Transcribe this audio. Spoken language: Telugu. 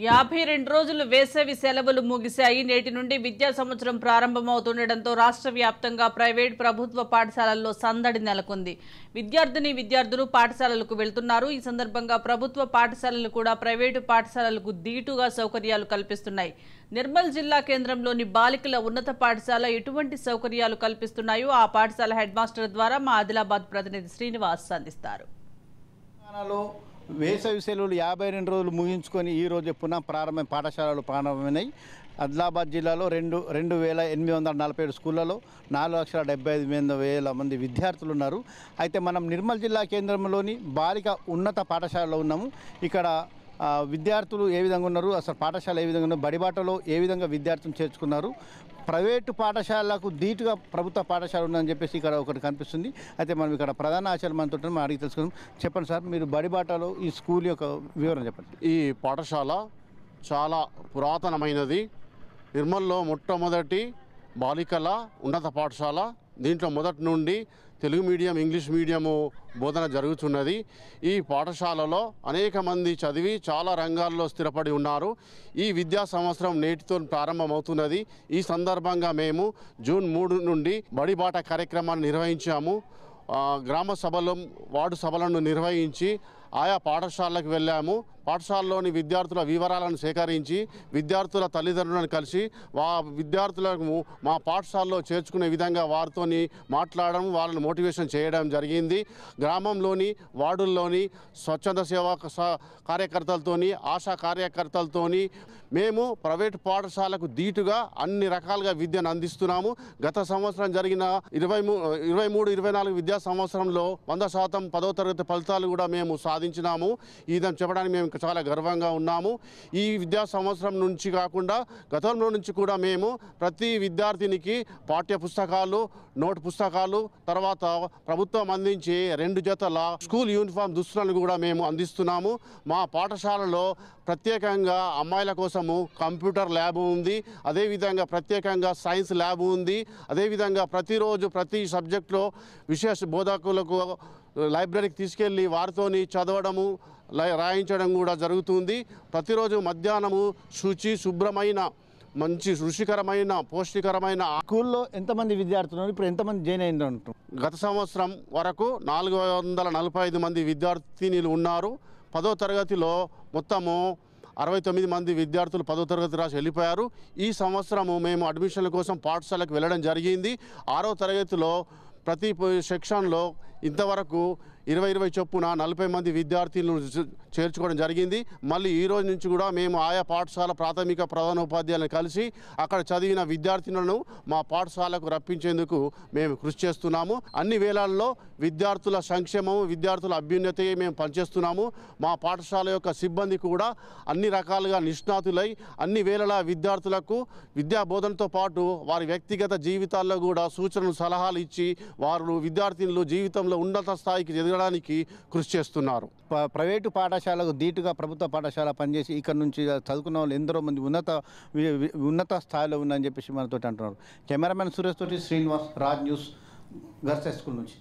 52 రోజులు వేసవి సెలవులు ముగిశాయి. నేటి నుండి విద్యా సంవత్సరం ప్రారంభమవుతుండటంతో రాష్ట్ర వ్యాప్తంగా ప్రైవేట్ ప్రభుత్వ పాఠశాలల్లో సందడి నెలకొంది. విద్యార్థులు పాఠశాలలకు వెళ్తున్నారు. ఈ సందర్భంగా ప్రభుత్వ పాఠశాలలు కూడా ప్రైవేటు పాఠశాలలకు దీటుగా సౌకర్యాలు కల్పిస్తున్నాయి. నిర్మల్ జిల్లా కేంద్రంలోని బాలికల ఉన్నత పాఠశాల ఎటువంటి సౌకర్యాలు కల్పిస్తున్నాయో ఆ పాఠశాల హెడ్ మాస్టర్ ద్వారా మా ఆదిలాబాద్ ప్రతినిధి శ్రీనివాస్ అందిస్తారు. వేసవి సెలవులు 52 రోజులు ముగించుకొని ఈరోజు పునః పాఠశాలలు ప్రారంభమైనాయి. ఆదిలాబాద్ జిల్లాలో 2,847 స్కూళ్లలో 4,75,000 మంది విద్యార్థులు ఉన్నారు. అయితే మనం నిర్మల్ జిల్లా కేంద్రంలోని బాలిక ఉన్నత పాఠశాలలో ఉన్నాము. ఇక్కడ విద్యార్థులు ఏ విధంగా ఉన్నారు, అసలు పాఠశాల ఏ విధంగా ఉన్నారు, బడిబాటలో ఏ విధంగా విద్యార్థులు చేర్చుకున్నారు, ప్రైవేటు పాఠశాలకు ధీటుగా ప్రభుత్వ పాఠశాల ఉందని చెప్పేసి ఇక్కడ ఒకటి కనిపిస్తుంది. అయితే మనం ఇక్కడ ప్రధాన ఆచార్య మనతో మనం అడిగి తెలుసుకుందాం. చెప్పండి సార్, మీరు బడిబాటలో ఈ స్కూల్ యొక్క వివరణ చెప్పండి. ఈ పాఠశాల చాలా పురాతనమైనది. నిర్మల్లో మొట్టమొదటి బాలికల ఉన్నత పాఠశాల. దీంట్లో మొదటి నుండి తెలుగు మీడియం, ఇంగ్లీష్ మీడియము బోధన జరుగుతున్నది. ఈ పాఠశాలలో అనేక మంది చదివి చాలా రంగాల్లో స్థిరపడి ఉన్నారు. ఈ విద్యా సంవత్సరం నేటితో ప్రారంభమవుతున్నది. ఈ సందర్భంగా మేము జూన్ 3 నుండి బడిబాట కార్యక్రమాన్ని నిర్వహించాము. గ్రామ సభలు, వార్డు సభలను నిర్వహించి ఆయా పాఠశాలకు వెళ్ళాము. పాఠశాలలోని విద్యార్థుల వివరాలను సేకరించి విద్యార్థుల తల్లిదండ్రులను కలిసి విద్యార్థులకు మా పాఠశాలలో చేర్చుకునే విధంగా వారితోని మాట్లాడడం, వాళ్ళని మోటివేషన్ చేయడం జరిగింది. గ్రామంలోని వార్డుల్లోని స్వచ్ఛంద సేవా కార్యకర్తలతోని, ఆశా కార్యకర్తలతోని మేము ప్రైవేటు పాఠశాలకు ధీటుగా అన్ని రకాలుగా విద్యను అందిస్తున్నాము. గత సంవత్సరం జరిగిన 23-24 విద్యా సంవత్సరంలో 100% 10వ తరగతి ఫలితాలు కూడా మేము సాధించినాము. ఇదని చెప్పడానికి మేము చాలా గర్వంగా ఉన్నాము. ఈ విద్యా సంవత్సరం నుంచి కాకుండా గతంలో నుంచి కూడా మేము ప్రతి విద్యార్థినికి పాఠ్య పుస్తకాలు, నోట్ పుస్తకాలు, తర్వాత ప్రభుత్వం అందించే 2 జతల స్కూల్ యూనిఫామ్ దుస్తులను కూడా మేము అందిస్తున్నాము. మా పాఠశాలలో ప్రత్యేకంగా అమ్మాయిల కోసము కంప్యూటర్ ల్యాబ్ ఉంది. అదేవిధంగా ప్రత్యేకంగా సైన్స్ ల్యాబ్ ఉంది. అదేవిధంగా ప్రతిరోజు ప్రతి సబ్జెక్టులో విశేష బోధకులకు లైబ్రరీకి తీసుకెళ్ళి వారితోని చదవడము, రాయించడం కూడా జరుగుతుంది. ప్రతిరోజు మధ్యాహ్నము శుభ్రమైన మంచి రుచికరమైన పౌష్టికరమైన. స్కూల్లో ఎంతమంది విద్యార్థులు ఉన్నారు, ఇప్పుడు ఎంతమంది జాయిన్ అయ్యారు? గత సంవత్సరం వరకు 445 మంది విద్యార్థినులు ఉన్నారు. 10వ తరగతిలో మొత్తము 69 మంది విద్యార్థులు 10వ తరగతి రాసి వెళ్ళిపోయారు. ఈ సంవత్సరము మేము అడ్మిషన్ల కోసం పాఠశాలకు వెళ్ళడం జరిగింది. 6వ తరగతిలో ప్రతి సెక్షన్లో ఇంతవరకు 20 చొప్పున 40 మంది విద్యార్థులను చేర్చుకోవడం జరిగింది. మళ్ళీ ఈ రోజు నుంచి కూడా మేము ఆయా పాఠశాల ప్రాథమిక ప్రధానోపాధ్యాయులను కలిసి అక్కడ చదివిన విద్యార్థులను మా పాఠశాలకు రప్పించేందుకు మేము కృషి చేస్తున్నాము. అన్ని వేళల్లో విద్యార్థుల సంక్షేమం, విద్యార్థుల అభ్యున్నతి మేము పనిచేస్తున్నాము. మా పాఠశాల యొక్క సిబ్బంది కూడా అన్ని రకాలుగా నిష్ణాతులై అన్ని వేళలా విద్యార్థులకు విద్యా బోధనతో పాటు వారి వ్యక్తిగత జీవితాల్లో కూడా సూచనలు, సలహాలు ఇచ్చి వారు విద్యార్థులు జీవితంలో ఉన్నత స్థాయికి ఎదగడానికి కృషి చేస్తున్నారు. ప్రైవేటు పాఠశాలకు ధీటుగా ప్రభుత్వ పాఠశాల పనిచేసి ఇక్కడ నుంచి చదువుకున్న వాళ్ళు ఎందరో మంది ఉన్నత స్థాయిలో ఉందని చెప్పేసి మనతో అంటున్నారు. కెమెరామెన్ సురేష్ తోటి Srinivas, Raj news, girls high school నుంచి.